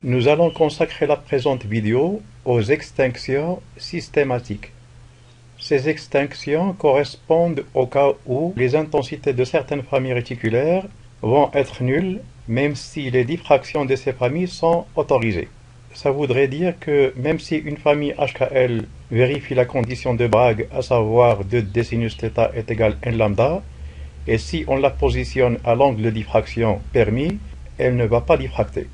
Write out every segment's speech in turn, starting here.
Nous allons consacrer la présente vidéo aux extinctions systématiques. Ces extinctions correspondent au cas où les intensités de certaines familles réticulaires vont être nulles, même si les diffractions de ces familles sont autorisées. Ça voudrait dire que même si une famille HKL vérifie la condition de Bragg, à savoir 2D sinus θ est égal n lambda, et si on la positionne à l'angle de diffraction permis, elle ne va pas diffracter,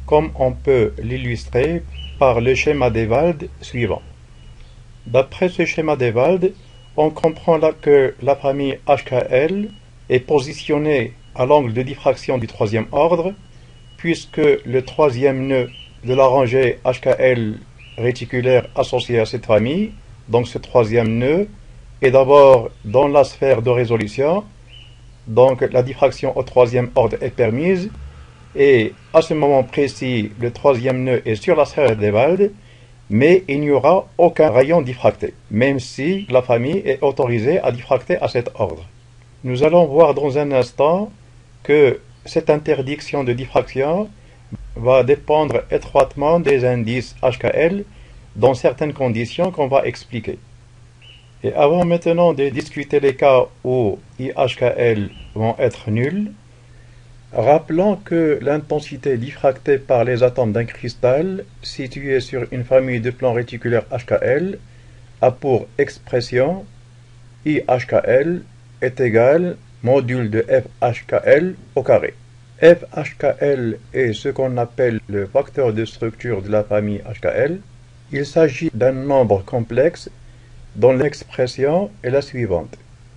comme on peut l'illustrer par le schéma d'Ewald suivant. D'après ce schéma d'Ewald, on comprend là que la famille HKL est positionnée à l'angle de diffraction du troisième ordre, puisque le troisième nœud de la rangée HKL réticulaire associée à cette famille, donc ce troisième nœud, est d'abord dans la sphère de résolution, donc la diffraction au troisième ordre est permise, et à ce moment précis, le troisième nœud est sur la sphère d'Ewald, mais il n'y aura aucun rayon diffracté, même si la famille est autorisée à diffracter à cet ordre. Nous allons voir dans un instant que cette interdiction de diffraction va dépendre étroitement des indices HKL dans certaines conditions qu'on va expliquer. Et avant maintenant de discuter les cas où IHKL vont être nuls, rappelons que l'intensité diffractée par les atomes d'un cristal situé sur une famille de plans réticulaires HKL a pour expression IHKL est égal module de FHKL au carré. FHKL est ce qu'on appelle le facteur de structure de la famille HKL. Il s'agit d'un nombre complexe dont l'expression est la suivante.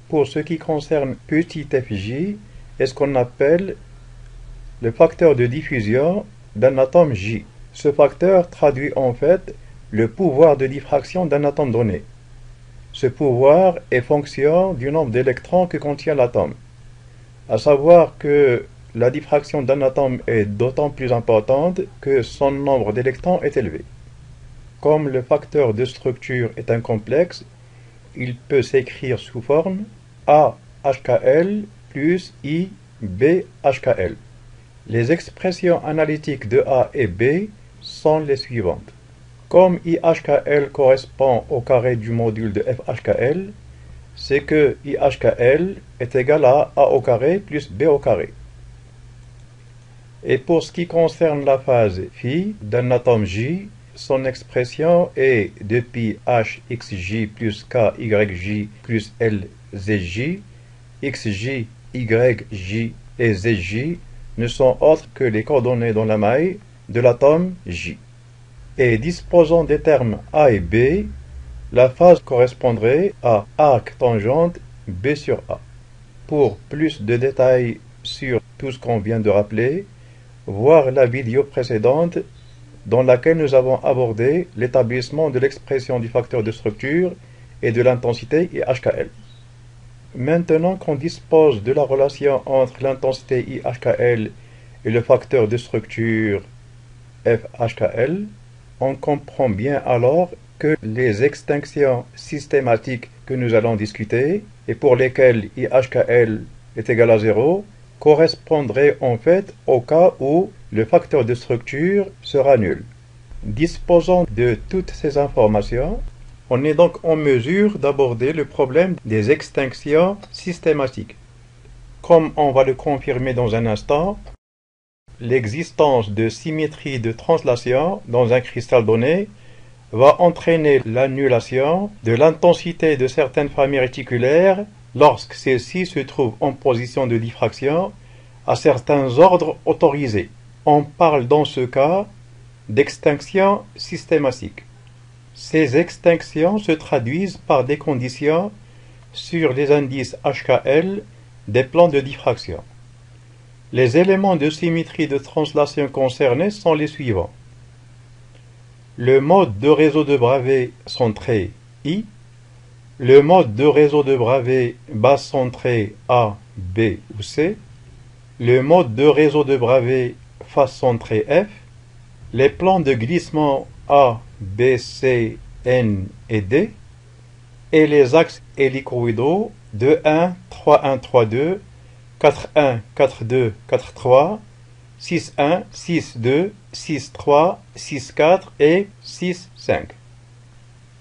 Pour ce qui concerne petit fj, est ce qu'on appelle le facteur de diffusion d'un atome J. Ce facteur traduit en fait le pouvoir de diffraction d'un atome donné. Ce pouvoir est fonction du nombre d'électrons que contient l'atome. À savoir que la diffraction d'un atome est d'autant plus importante que son nombre d'électrons est élevé. Comme le facteur de structure est un complexe, il peut s'écrire sous forme AHKL plus IBHKL. Les expressions analytiques de A et B sont les suivantes. Comme IHKL correspond au carré du module de FHKL, c'est que IHKL est égal à A au carré plus B au carré. Et pour ce qui concerne la phase phi d'un atome J, son expression est 2π hxj plus kyj plus lzj, xj, yj et zj ne sont autres que les coordonnées dans la maille de l'atome J. Et disposant des termes A et B, la phase correspondrait à arc tangente B sur A. Pour plus de détails sur tout ce qu'on vient de rappeler, voir la vidéo précédente dans laquelle nous avons abordé l'établissement de l'expression du facteur de structure et de l'intensité IHKL. Maintenant qu'on dispose de la relation entre l'intensité IHKL et le facteur de structure FHKL, on comprend bien alors que les extinctions systématiques que nous allons discuter et pour lesquelles IHKL est égal à 0 correspondraient en fait au cas où le facteur de structure sera nul. Disposant de toutes ces informations, on est donc en mesure d'aborder le problème des extinctions systématiques. Comme on va le confirmer dans un instant, l'existence de symétrie de translation dans un cristal donné va entraîner l'annulation de l'intensité de certaines familles réticulaires lorsque celles-ci se trouvent en position de diffraction à certains ordres autorisés. On parle dans ce cas d'extinction systématique. Ces extinctions se traduisent par des conditions sur les indices HKL des plans de diffraction. Les éléments de symétrie de translation concernés sont les suivants. Le mode de réseau de Bravais centré I, le mode de réseau de Bravais bas centré A, B ou C, le mode de réseau de Bravais face centré F, les plans de glissement A, B, C, N et D, et les axes hélicoïdaux 2, 1, 3, 1, 3, 2, 4, 1, 4, 2, 4, 3, 6,1, 6,2, 6,3, 6,4 et 6,5.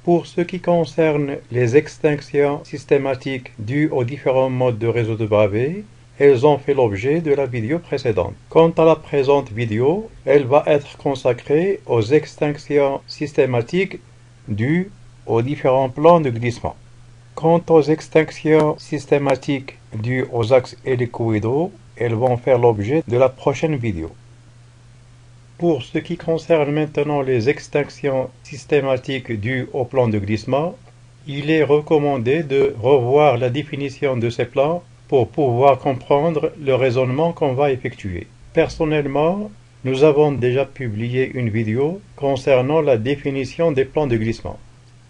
Pour ce qui concerne les extinctions systématiques dues aux différents modes de réseau de Bravais, elles ont fait l'objet de la vidéo précédente. Quant à la présente vidéo, elle va être consacrée aux extinctions systématiques dues aux différents plans de glissement. Quant aux extinctions systématiques dues aux axes hélicoïdaux, elles vont faire l'objet de la prochaine vidéo. Pour ce qui concerne maintenant les extinctions systématiques dues au plan de glissement, il est recommandé de revoir la définition de ces plans pour pouvoir comprendre le raisonnement qu'on va effectuer. Personnellement, nous avons déjà publié une vidéo concernant la définition des plans de glissement.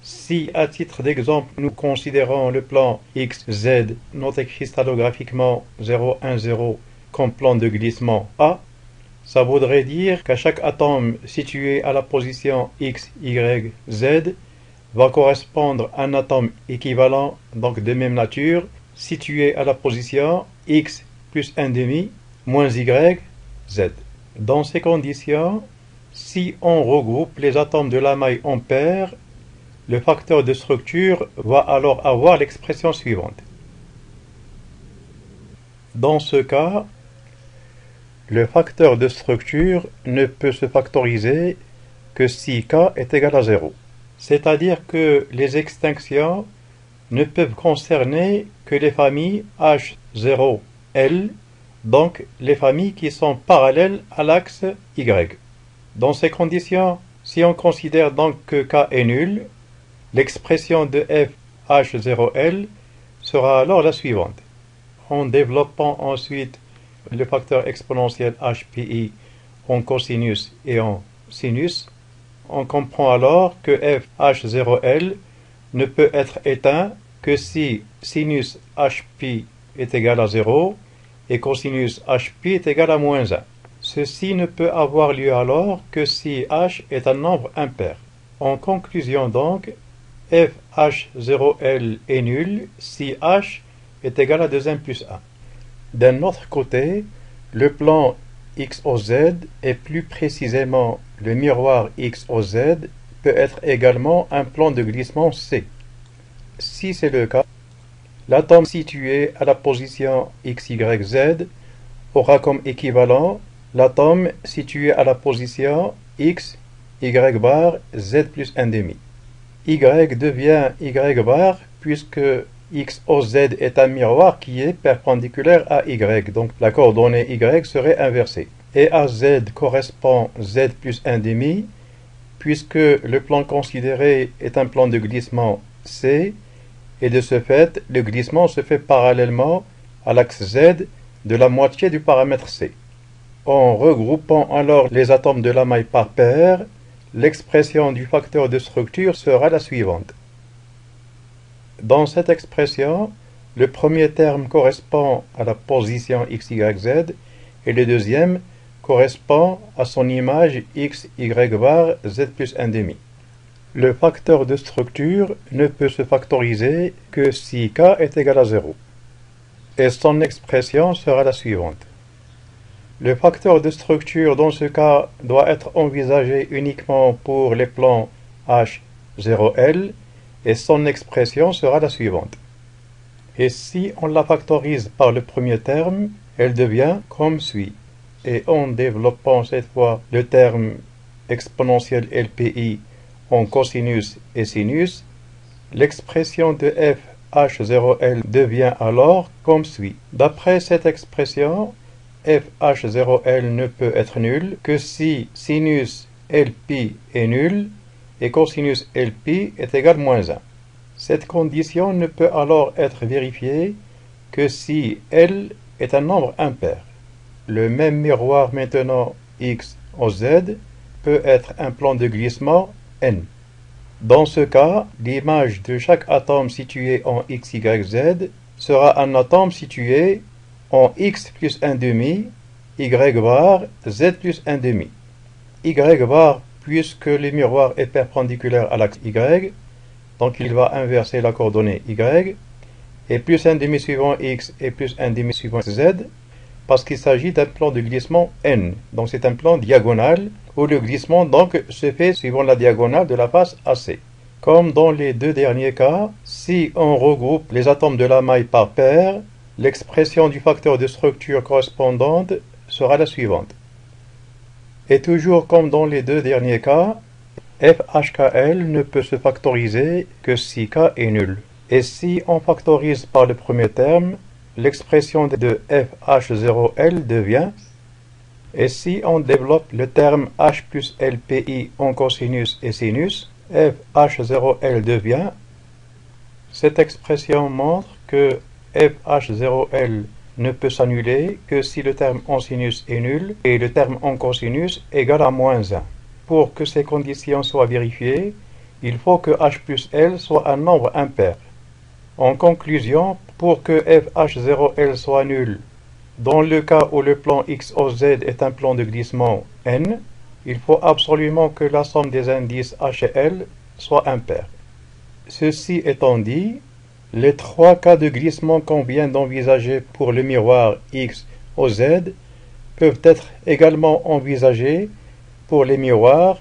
Si, à titre d'exemple, nous considérons le plan XZ, noté cristallographiquement 0, 1, 0, comme plan de glissement A, ça voudrait dire qu'à chaque atome situé à la position X, Y, Z va correspondre à un atome équivalent, donc de même nature, situé à la position X plus 1,5 moins Y, Z. Dans ces conditions, si on regroupe les atomes de la maille en paires, le facteur de structure va alors avoir l'expression suivante. Dans ce cas, le facteur de structure ne peut se factoriser que si K est égal à 0. C'est-à-dire que les extinctions ne peuvent concerner que les familles H0L, donc les familles qui sont parallèles à l'axe Y. Dans ces conditions, si on considère donc que K est nul, l'expression de f H0L sera alors la suivante. En développant ensuite le facteur exponentiel HPI en cosinus et en sinus, on comprend alors que f H0L ne peut être éteint que si sinus HP est égal à 0 et cosinus HP est égal à moins 1. Ceci ne peut avoir lieu alors que si H est un nombre impair. En conclusion donc, f H0L est nul si H est égal à 2n plus 1. D'un autre côté, le plan XOZ et plus précisément le miroir XOZ peut être également un plan de glissement C. Si c'est le cas, l'atome situé à la position XYZ aura comme équivalent l'atome situé à la position X, Y bar, Z plus 1,5. Y devient Y bar puisque XOZ est un miroir qui est perpendiculaire à Y, donc la coordonnée Y serait inversée. Et à Z correspond Z plus 1,5 puisque le plan considéré est un plan de glissement C, et de ce fait, le glissement se fait parallèlement à l'axe Z de la moitié du paramètre C. En regroupant alors les atomes de la maille par paire, l'expression du facteur de structure sera la suivante. Dans cette expression, le premier terme correspond à la position x, y, z et le deuxième correspond à son image x, y bar, z plus 1,5. Le facteur de structure ne peut se factoriser que si k est égal à 0. Et son expression sera la suivante. Le facteur de structure dans ce cas doit être envisagé uniquement pour les plans H0L et son expression sera la suivante. Et si on la factorise par le premier terme, elle devient comme suit. Et en développant cette fois le terme exponentiel LPI en cosinus et sinus, l'expression de f H0L devient alors comme suit. D'après cette expression, f H0L ne peut être nul que si sinus LP est nul et cosinus LP est égal à moins 1. Cette condition ne peut alors être vérifiée que si L est un nombre impair. Le même miroir maintenant X au Z peut être un plan de glissement N. Dans ce cas, l'image de chaque atome situé en X, Y, Z sera un atome situé en X plus 1,5, Y bar, Z plus 1,5. Y bar, puisque le miroir est perpendiculaire à l'axe Y, donc il va inverser la coordonnée Y, et plus 1,5 suivant X et plus 1,5 suivant Z, parce qu'il s'agit d'un plan de glissement n. Donc c'est un plan diagonal où le glissement donc se fait suivant la diagonale de la face AC. Comme dans les deux derniers cas, si on regroupe les atomes de la maille par paire, l'expression du facteur de structure correspondante sera la suivante. Et toujours comme dans les deux derniers cas, FHKL ne peut se factoriser que si K est nul. Et si on factorise par le premier terme, l'expression de FH0L devient, et si on développe le terme H plus LPI en cosinus et sinus, FH0L devient, cette expression montre que FH0L ne peut s'annuler que si le terme en sinus est nul et le terme en cosinus égal à moins 1. Pour que ces conditions soient vérifiées, il faut que H plus L soit un nombre impair. En conclusion, pour que FH0L soit nul, dans le cas où le plan XOZ est un plan de glissement N, il faut absolument que la somme des indices H et L soit impaire. Ceci étant dit, les trois cas de glissement qu'on vient d'envisager pour le miroir X au Z peuvent être également envisagés pour les miroirs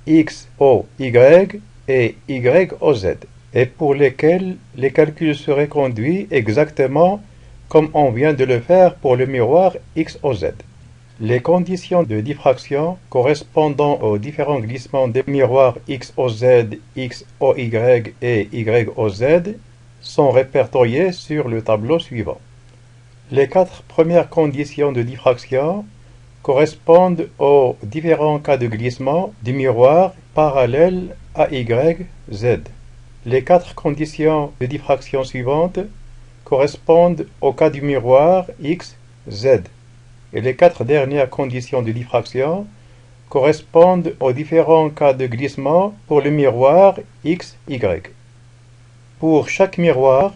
X au Y et Y au Z, et pour lesquels les calculs seraient conduits exactement comme on vient de le faire pour le miroir X au Z. Les conditions de diffraction correspondant aux différents glissements des miroirs X au Z, X au Y et Y au Z sont répertoriées sur le tableau suivant. Les quatre premières conditions de diffraction correspondent aux différents cas de glissement du miroir parallèle à Y, Z. Les quatre conditions de diffraction suivantes correspondent au cas du miroir X, Z. Et les quatre dernières conditions de diffraction correspondent aux différents cas de glissement pour le miroir X, Y. Pour chaque miroir,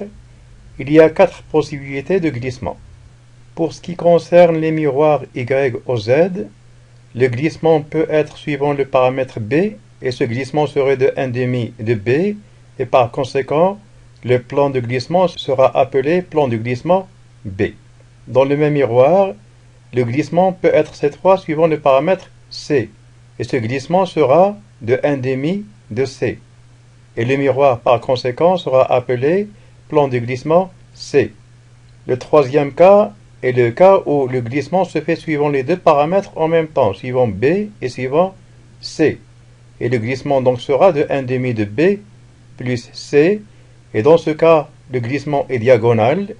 il y a quatre possibilités de glissement. Pour ce qui concerne les miroirs Y au Z, le glissement peut être suivant le paramètre B, et ce glissement serait de 1,5 de B, et par conséquent, le plan de glissement sera appelé plan de glissement B. Dans le même miroir, le glissement peut être cette fois suivant le paramètre C, et ce glissement sera de 1,5 de C. Et le miroir par conséquent sera appelé plan de glissement C. Le troisième cas est le cas où le glissement se fait suivant les deux paramètres en même temps, suivant B et suivant C. Et le glissement donc sera de 1,5 de B plus C, et dans ce cas, le glissement est diagonal,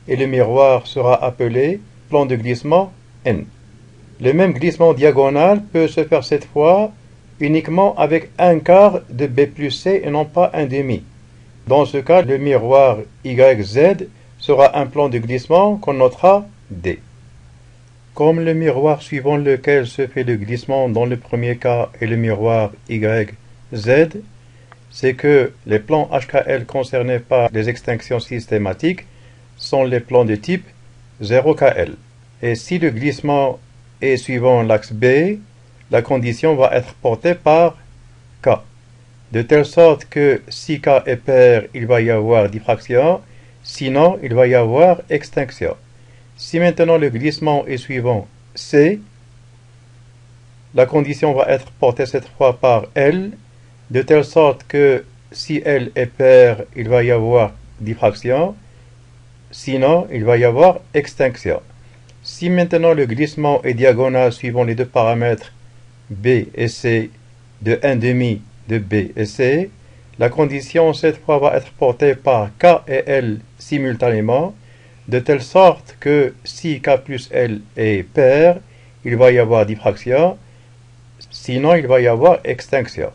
et le miroir sera appelé plan de glissement N. Le même glissement diagonal peut se faire cette fois uniquement avec un quart de B plus C et non pas 1,5. Dans ce cas, le miroir YZ sera un plan de glissement qu'on notera D. Comme le miroir suivant lequel se fait le glissement dans le premier cas est le miroir YZ, c'est que les plans HKL concernés par les extinctions systématiques sont les plans de type 0KL. Et si le glissement est suivant l'axe B, la condition va être portée par K. De telle sorte que si K est pair, il va y avoir diffraction, sinon il va y avoir extinction. Si maintenant le glissement est suivant C, la condition va être portée cette fois par L, de telle sorte que si L est pair, il va y avoir diffraction, sinon il va y avoir extinction. Si maintenant le glissement est diagonal suivant les deux paramètres B et C de 1,5 de B et C, la condition cette fois va être portée par K et L simultanément, de telle sorte que si K plus L est pair, il va y avoir diffraction, sinon il va y avoir extinction.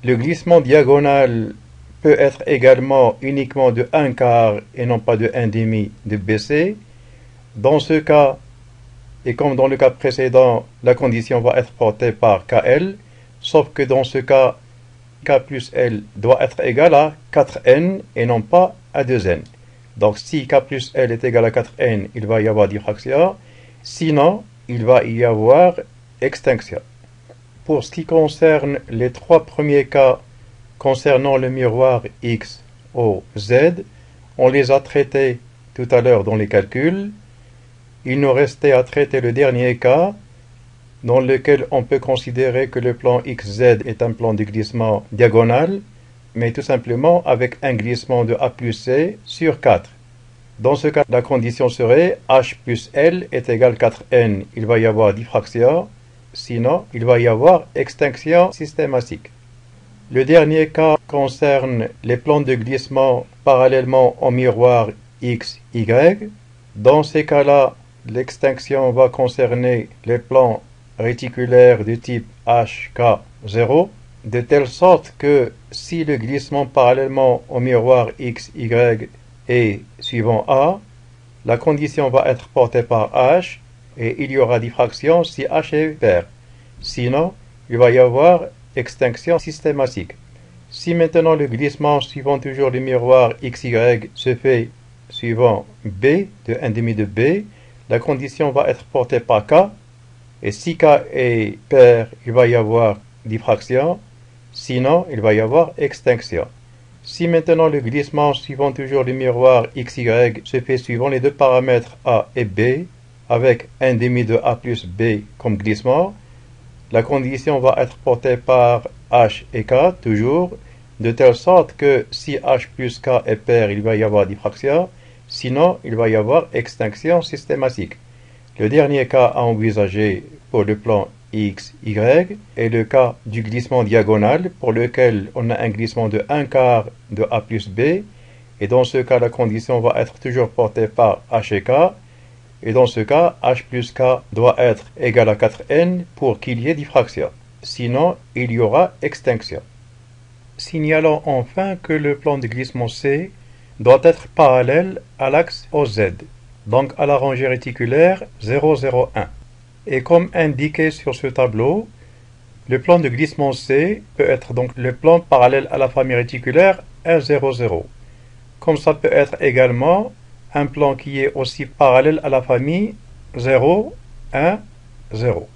Le glissement diagonal peut être également uniquement de 1 quart et non pas de 1,5 de BC. Dans ce cas, et comme dans le cas précédent, la condition va être portée par KL, sauf que dans ce cas, K plus L doit être égal à 4N et non pas à 2N. Donc si K plus L est égal à 4N, il va y avoir diffraction, sinon il va y avoir extinction. Pour ce qui concerne les trois premiers cas concernant le miroir X au Z, on les a traités tout à l'heure dans les calculs. il nous restait à traiter le dernier cas, dans lequel on peut considérer que le plan XZ est un plan de glissement diagonal, mais tout simplement avec un glissement de A plus C sur 4. Dans ce cas, la condition serait H plus L est égal à 4N. Il va y avoir diffraction, sinon il va y avoir extinction systématique. Le dernier cas concerne les plans de glissement parallèlement au miroir X, Y. Dans ces cas-là, l'extinction va concerner les plans réticulaires de type HK0, de telle sorte que si le glissement parallèlement au miroir X, Y est suivant A, la condition va être portée par H et il y aura diffraction si H est pair. Sinon, il va y avoir extinction systématique. Si maintenant le glissement suivant toujours le miroir XY se fait suivant B, de 1,5 de B, la condition va être portée par K, et si K est pair, il va y avoir diffraction, sinon il va y avoir extinction. Si maintenant le glissement suivant toujours le miroir XY se fait suivant les deux paramètres A et B, avec 1,5 de A plus B comme glissement, la condition va être portée par H et K, toujours, de telle sorte que si H plus K est pair, il va y avoir diffraction, sinon il va y avoir extinction systématique. Le dernier cas à envisager pour le plan X, Y est le cas du glissement diagonal pour lequel on a un glissement de 1/4 de A plus B, et dans ce cas la condition va être toujours portée par H et K, et dans ce cas H plus K doit être égal à 4N pour qu'il y ait diffraction, sinon il y aura extinction. Signalons enfin que le plan de glissement C doit être parallèle à l'axe OZ, donc à la rangée réticulaire 0, 0, 1. Et comme indiqué sur ce tableau, le plan de glissement C peut être donc le plan parallèle à la famille réticulaire 1, 0, 0. Comme ça peut être également un plan qui est aussi parallèle à la famille 0, 1, 0.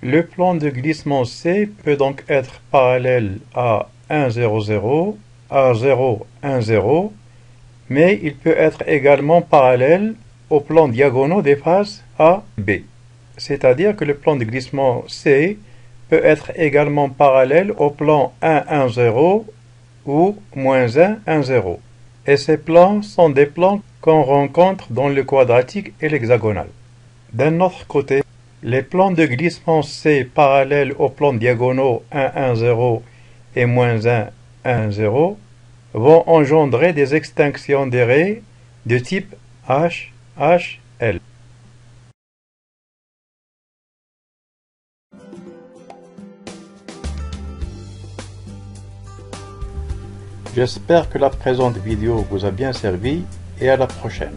Le plan de glissement C peut donc être parallèle à 1, 0, 0, à 0, 1, 0, mais il peut être également parallèle aux plans diagonaux des faces A, B. C'est-à-dire que le plan de glissement C peut être également parallèle au plan 1, 1, 0 ou moins 1, 1, 0. Et ces plans sont des plans qu'on rencontre dans le quadratique et l'hexagonal. D'un autre côté, les plans de glissement C parallèles aux plans diagonaux 1, 1, 0 et moins 1, 1, 0 vont engendrer des extinctions des raies de type H, H, L. J'espère que la présente vidéo vous a bien servi et à la prochaine.